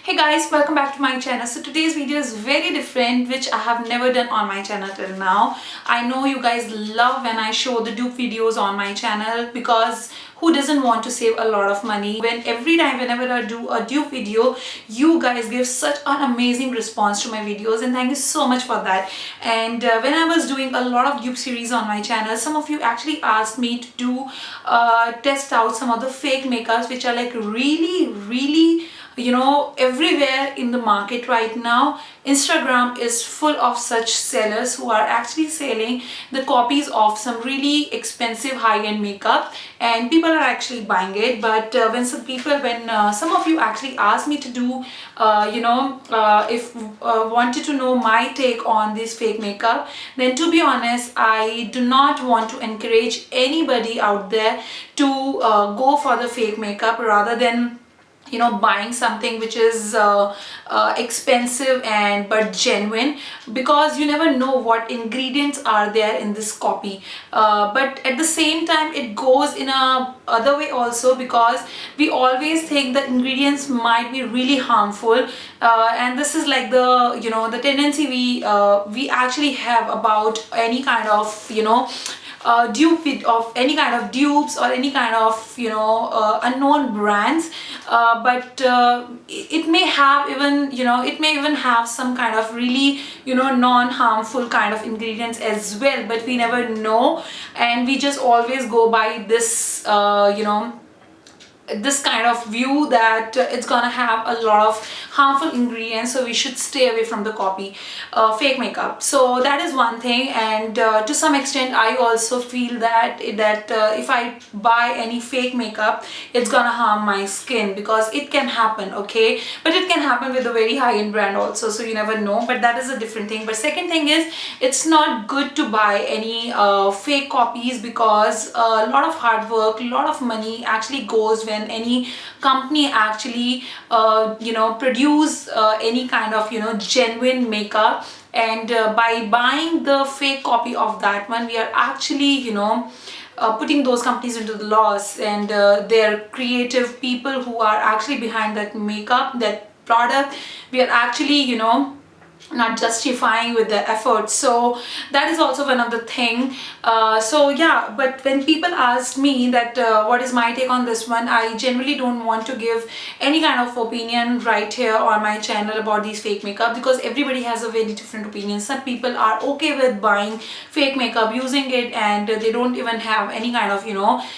Hey guys, welcome back to my channel. So today's video is very different, which I have never done on my channel till now. I know you guys love when I show the dupe videos on my channel, because who doesn't want to save a lot of money? Whenever I do a dupe video, you guys give such an amazing response to my videos, and thank you so much for that. And when I was doing a lot of dupe series on my channel, some of you actually asked me to do test out some of the fake makeups, which are like really everywhere in the market right now. Instagram is full of such sellers who are actually selling the copies of some really expensive high-end makeup, and people are actually buying it. But when some of you actually asked me to do if wanted to know my take on this fake makeup, then to be honest, I do not want to encourage anybody out there to go for the fake makeup rather than buying something which is expensive and but genuine, because you never know what ingredients are there in this copy. But at the same time, it goes in a other way also, because we always think the ingredients might be really harmful, and this is like the tendency we actually have about any kind of dupe of any kind of dupes or any kind of unknown brands. But it may have even it may even have some kind of really non-harmful kind of ingredients as well, but we never know, and we just always go by this this kind of view that it's gonna have a lot of harmful ingredients, so we should stay away from the copy fake makeup. So that is one thing. And to some extent, I also feel that if I buy any fake makeup, it's gonna harm my skin, because it can happen, okay, but it can happen with a very high-end brand also, so you never know. But that is a different thing. But second thing is, it's not good to buy any fake copies, because a lot of hard work, a lot of money actually goes when any company actually produce any kind of genuine makeup. And by buying the fake copy of that one, we are actually putting those companies into the loss, and their creative people who are actually behind that makeup, that product, we are actually not justifying with the effort. So that is also one of the thing. So yeah, but when people ask me that what is my take on this one, I generally don't want to give any kind of opinion right here on my channel about these fake makeup, because everybody has a very different opinion. Some people are okay with buying fake makeup, using it, and they don't even have any kind of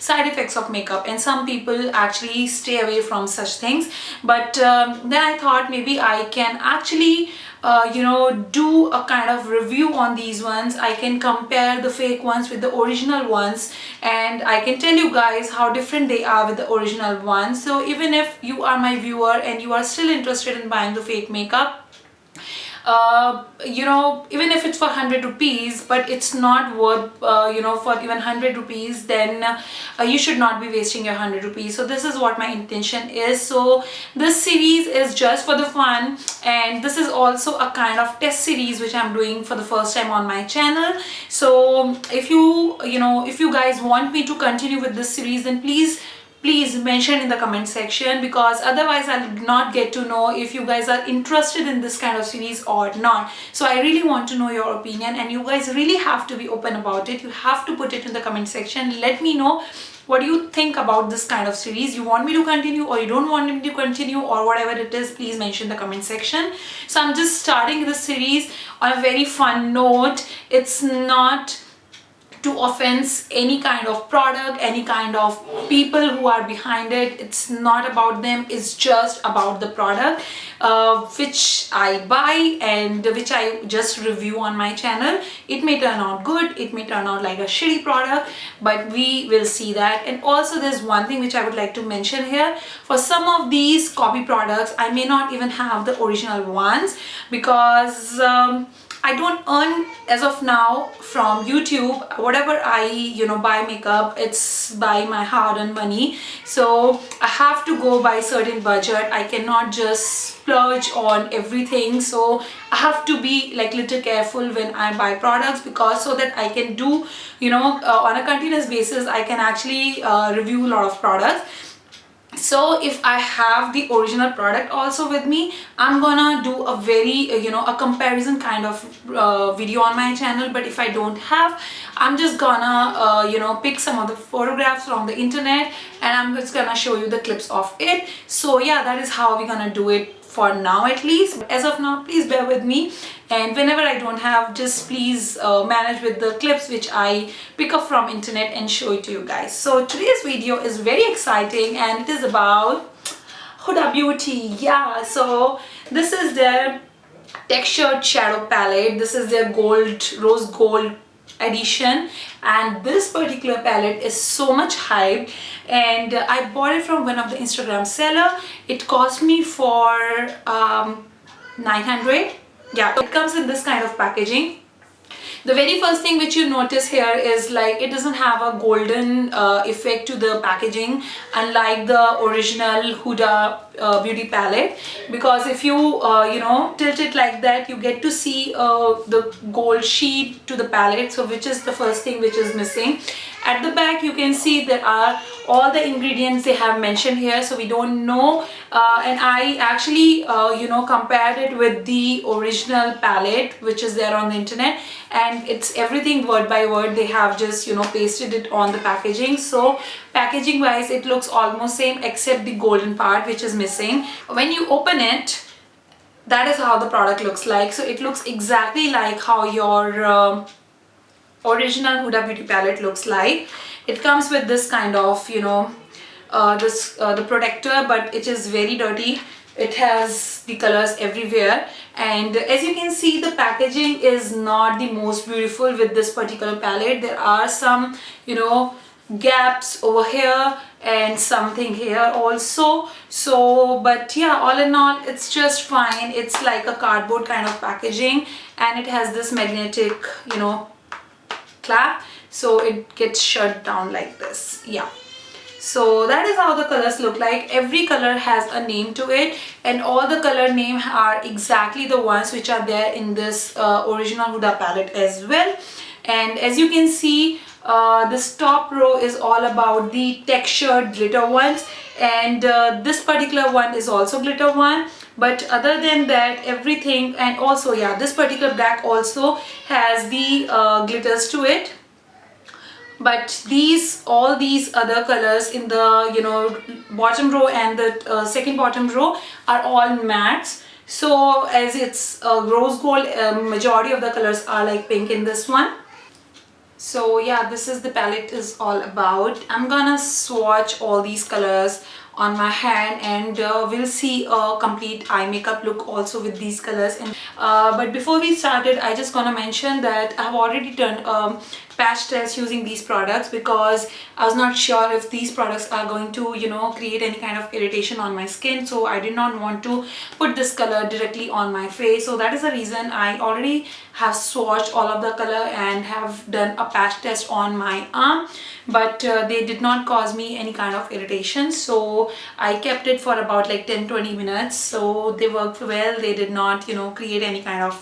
side effects of makeup, and some people actually stay away from such things. But then I thought maybe I can actually do a kind of review on these ones. I can compare the fake ones with the original ones, and I can tell you guys how different they are with the original ones. So even if you are my viewer and you are still interested in buying the fake makeup, even if it's for 100 rupees, but it's not worth for even 100 rupees, then you should not be wasting your 100 rupees. So this is what my intention is. So this series is just for the fun, and this is also a kind of test series which I'm doing for the first time on my channel. So if you guys want me to continue with this series, then please mention in the comment section, because otherwise I'll not get to know if you guys are interested in this kind of series or not. So I really want to know your opinion, and you guys really have to be open about it. You have to put it in the comment section. Let me know what do you think about this kind of series. You want me to continue, or you don't want me to continue, or whatever it is, please mention in the comment section. So I'm just starting this series on a very fun note. It's not to offense any kind of product, any kind of people who are behind it. It's not about them, it's just about the product which I buy and which I just review on my channel. It may turn out good, it may turn out like a shitty product, but we will see that. And also there's one thing which I would like to mention here. For some of these copy products, I may not even have the original ones, because I don't earn as of now from YouTube. Whatever I buy makeup, it's by my hard-earned money. So I have to go by certain budget. I cannot just splurge on everything. So I have to be like little careful when I buy products, because so that I can do on a continuous basis, I can actually review a lot of products. So if I have the original product also with me, I'm gonna do a very a comparison kind of video on my channel. But if I don't have, I'm just gonna pick some of the photographs from the internet, and I'm just gonna show you the clips of it. So yeah, that is how we're gonna do it for now, at least. As of now, please bear with me, and whenever I don't have, just please manage with the clips which I pick up from internet and show it to you guys. So today's video is very exciting, and it is about Huda Beauty. Yeah, so this is their textured shadow palette. This is their rose gold edition, and this particular palette is so much hype, and I bought it from one of the Instagram seller. It cost me for 900. Yeah, it comes in this kind of packaging. The very first thing which you notice here is like it doesn't have a golden effect to the packaging, unlike the original Huda Beauty palette, because if you tilt it like that, you get to see the gold sheet to the palette. So which is the first thing which is missing. At the back you can see there are all the ingredients they have mentioned here, so we don't know, and I actually compared it with the original palette which is there on the internet, and it's everything word by word. They have just pasted it on the packaging. So packaging wise it looks almost same except the golden part which is missing. When you open it, that is how the product looks like. So it looks exactly like how your original Huda Beauty palette looks like. It comes with this kind of the protector, but it is very dirty. It has the colors everywhere, and as you can see, the packaging is not the most beautiful with this particular palette. There are some gaps over here and something here also. So but yeah, all in all, it's just fine. It's like a cardboard kind of packaging, and it has this magnetic clap, so it gets shut down like this. Yeah, so that is how the colors look like. Every color has a name to it, and all the color names are exactly the ones which are there in this original Huda palette as well. And as you can see, this top row is all about the textured glitter ones, and this particular one is also glitter one. But other than that, everything, and also yeah, this particular black also has the glitters to it. But all these other colors in the bottom row and the second bottom row are all mattes. So as it's rose gold, majority of the colors are like pink in this one. So yeah, this is the palette is all about. I'm gonna swatch all these colors on my hand, and we'll see a complete eye makeup look also with these colors. And but before we started, I just gonna mention that I've already done patch test using these products, because I was not sure if these products are going to create any kind of irritation on my skin. So I did not want to put this color directly on my face, so that is the reason I already have swatched all of the color and have done a patch test on my arm, but they did not cause me any kind of irritation. So I kept it for about like 10-20 minutes, so they worked well. They did not create any kind of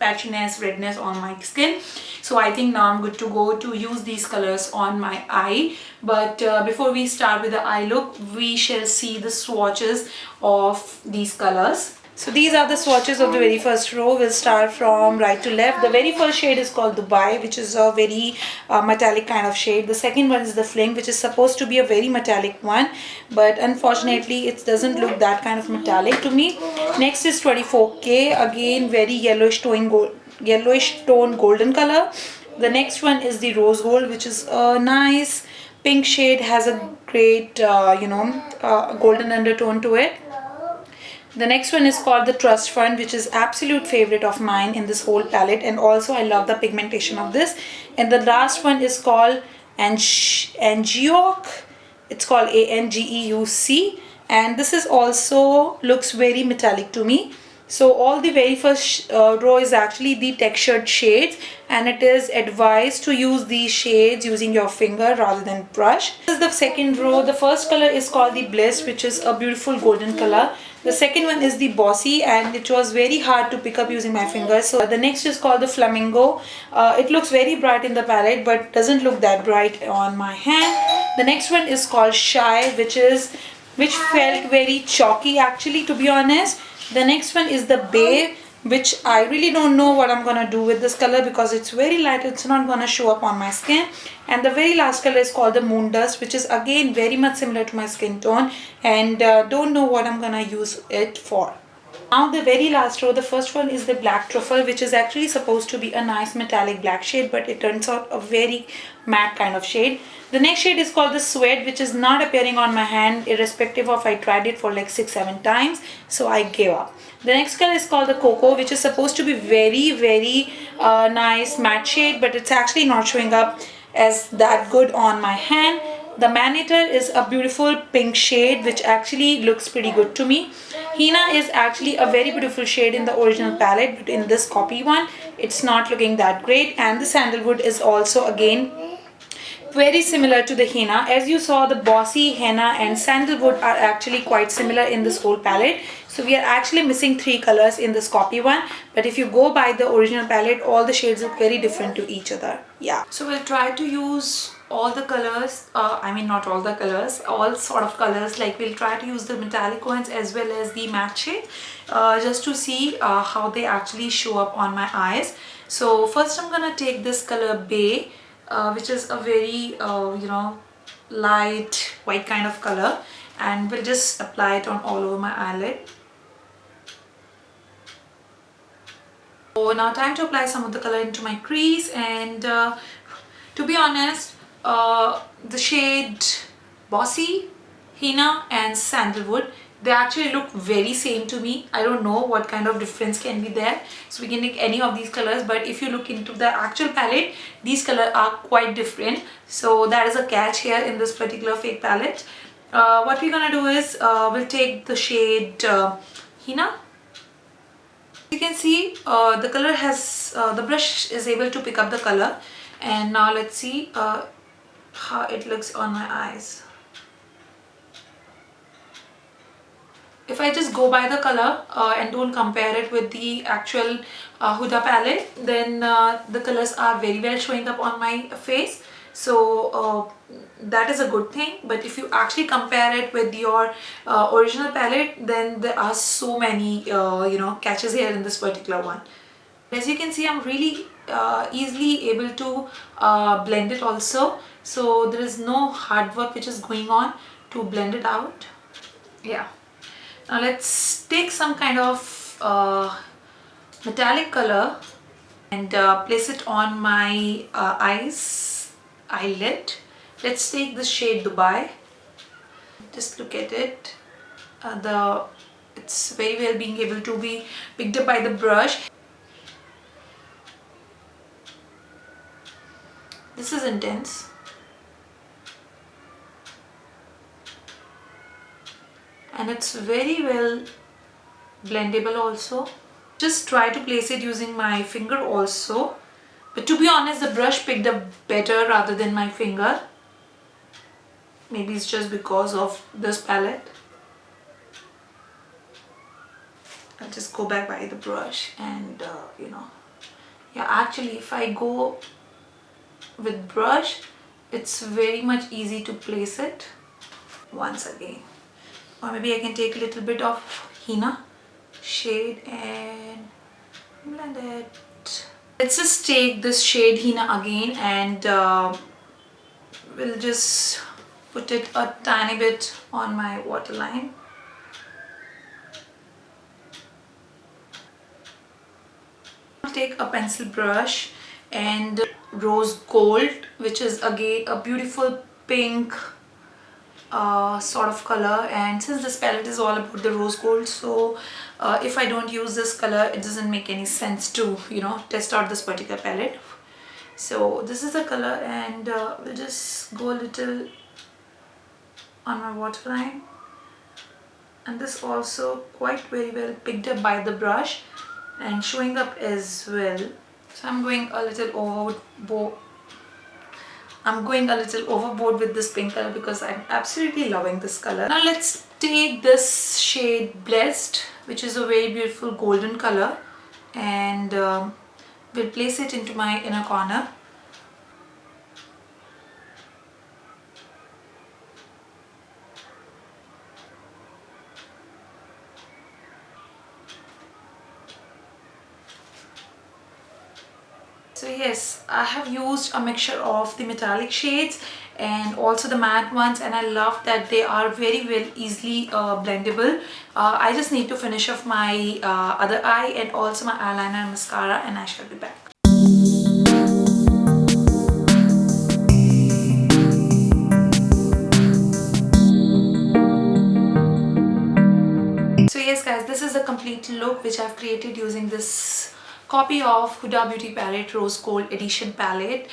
patchiness, redness on my skin. So I think now I'm good to go to use these colors on my eye. But before we start with the eye look, we shall see the swatches of these colors. So these are the swatches of the very first row. We'll start from right to left. The very first shade is called Dubai, which is a very metallic kind of shade. The second one is the Fling, which is supposed to be a very metallic one, but unfortunately it doesn't look that kind of metallic to me. Next is 24K, again very yellowish tone golden color. The next one is the Rose Gold, which is a nice pink shade, has a great golden undertone to it. The next one is called the Trust Fund, which is absolute favorite of mine in this whole palette, and also I love the pigmentation of this. And the last one is called Angeuc. It's called Angeuc, and this is also looks very metallic to me. So all the very first row is actually the textured shades, and it is advised to use these shades using your finger rather than brush. This is the second row. The first color is called the Bliss, which is a beautiful golden color. The second one is the Bossy, and it was very hard to pick up using my fingers. So the next is called the Flamingo. It looks very bright in the palette, but doesn't look that bright on my hand. The next one is called Shy, which is which felt very chalky actually, to be honest. The next one is the Bay, which I really don't know what I'm gonna do with this color because it's very light. It's not gonna show up on my skin. And the very last color is called the Moon Dust, which is again very much similar to my skin tone, and don't know what I'm gonna use it for. Now the very last row, the first one is the Black Truffle, which is actually supposed to be a nice metallic black shade, but it turns out a very matte kind of shade. The next shade is called the Sweat, which is not appearing on my hand irrespective of I tried it for like 6-7 times, so I gave up. The next color is called the Cocoa, which is supposed to be very nice matte shade, but it's actually not showing up as that good on my hand. The Maneater is a beautiful pink shade which actually looks pretty good to me. Henna is actually a very beautiful shade in the original palette, but in this copy one it's not looking that great. And the Sandalwood is also again very similar to the henna. As you saw, the Bossy, henna and sandalwood are actually quite similar in this whole palette. So we are actually missing 3 colors in this copy one, but if you go by the original palette, all the shades look very different to each other. Yeah, so we'll try to use all the colors, I mean not all the colors, all sort of colors. Like we'll try to use the metallic ones as well as the matte shade, just to see how they actually show up on my eyes. So first I'm gonna take this color Bay, which is a very light white kind of color, and we'll just apply it on all over my eyelid. So now time to apply some of the color into my crease, and to be honest, the shade Bossy, Henna and Sandalwood, they actually look very same to me. I don't know what kind of difference can be there, so we can take any of these colors, but if you look into the actual palette, these colors are quite different. So that is a catch here in this particular fake palette. What we're gonna do is we'll take the shade Henna. You can see the color has the brush is able to pick up the color, and now let's see how it looks on my eyes. If I just go by the color and don't compare it with the actual Huda palette, then the colors are very well showing up on my face. So that is a good thing. But if you actually compare it with your original palette, then there are so many catches here in this particular one. As you can see, I'm really easily able to blend it also. So there is no hard work which is going on to blend it out. Yeah. Now let's take some kind of metallic color and place it on my eyelid. Let's take the shade Dubai. Just look at it. It's very well being able to be picked up by the brush. This is intense. And it's very well blendable also. Just try to place it using my finger also, but to be honest, the brush picked up better rather than my finger. Maybe it's just because of this palette. I'll just go back by the brush and yeah, actually if I go with brush, it's very much easy to place it once again. Or maybe I can take a little bit of henna shade and blend it. Let's just take this shade henna again, and we'll just put it a tiny bit on my waterline. I'll take a pencil brush and rose gold, which is again a beautiful pink sort of color. And since this palette is all about the rose gold, so if I don't use this color, it doesn't make any sense to test out this particular palette. So this is the color, and we'll just go a little on my waterline, and this also quite very well picked up by the brush and showing up as well. So I'm going a little overboard with this pink color because I'm absolutely loving this color. Now let's take this shade Blessed, which is a very beautiful golden color, and we'll place it into my inner corner. So yes, I have used a mixture of the metallic shades and also the matte ones, and I love that they are very well easily blendable. I just need to finish off my other eye and also my eyeliner and mascara, and I shall be back. So yes guys, this is the complete look which I've created using this copy of Huda Beauty Palette Rose Gold Edition palette.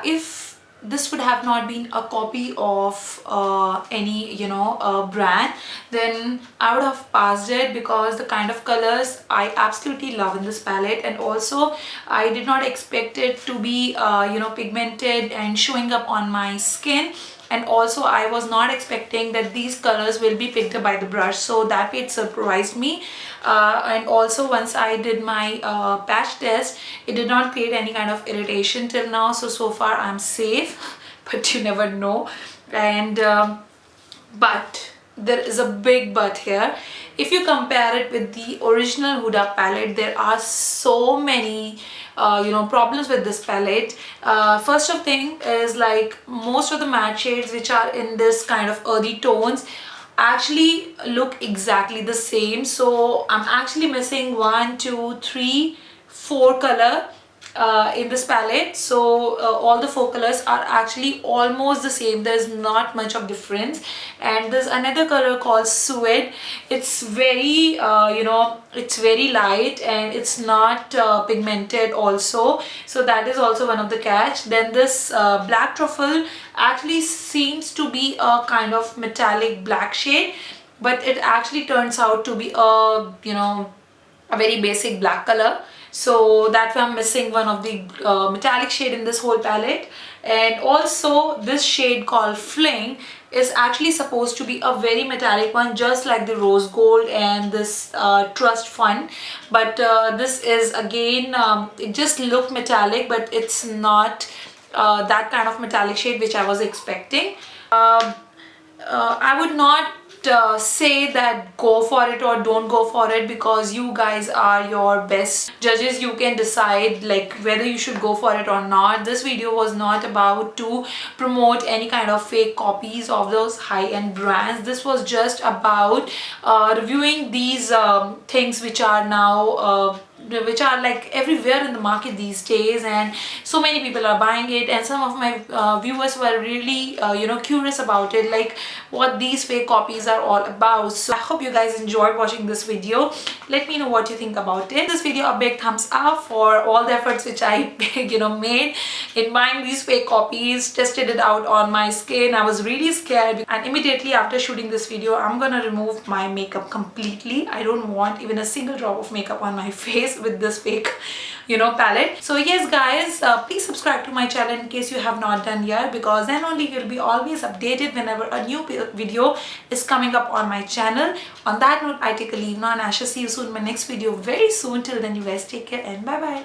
If this would have not been a copy of any brand, then I would have passed it, because the kind of colors I absolutely love in this palette, and also I did not expect it to be pigmented and showing up on my skin. And also I was not expecting that these colors will be picked up by the brush, so that way it surprised me. And also once I did my patch test, it did not create any kind of irritation till now, so far I'm safe. But you never know. And but there is a big but here. If you compare it with the original Huda palette, there are so many problems with this palette. First of thing is, like, most of the matte shades which are in this kind of earthy tones actually look exactly the same. So I'm actually missing 1, 2, 3, 4 color in this palette. So all the 4 colors are actually almost the same. There's not much of difference. And there's another color called Suede. It's very it's very light, and it's not pigmented also, so that is also one of the catch. Then this Black Truffle actually seems to be a kind of metallic black shade, but it actually turns out to be a a very basic black color. So that's why I'm missing one of the metallic shade in this whole palette. And also this shade called Fling is actually supposed to be a very metallic one, just like the Rose Gold and this Trust Fun. But this is again, it just looked metallic, but it's not that kind of metallic shade which I was expecting. I would not say that go for it or don't go for it, because you guys are your best judges. You can decide like whether you should go for it or not. This video was not about to promote any kind of fake copies of those high-end brands. This was just about reviewing these things which are now which are like everywhere in the market these days, and so many people are buying it. And some of my viewers were really curious about it, like what these fake copies are all about. So I hope you guys enjoyed watching this video. Let me know what you think about it. This video, a big thumbs up for all the efforts which I made in buying these fake copies, tested it out on my skin. I was really scared, and immediately after shooting this video, I'm gonna remove my makeup completely. I don't want even a single drop of makeup on my face with this fake palette. So yes guys, please subscribe to my channel in case you have not done yet, because then only you'll be always updated whenever a new video is coming up on my channel. On that note, I take a leave now, and I shall see you soon in my next video very soon. Till then, you guys take care and bye bye.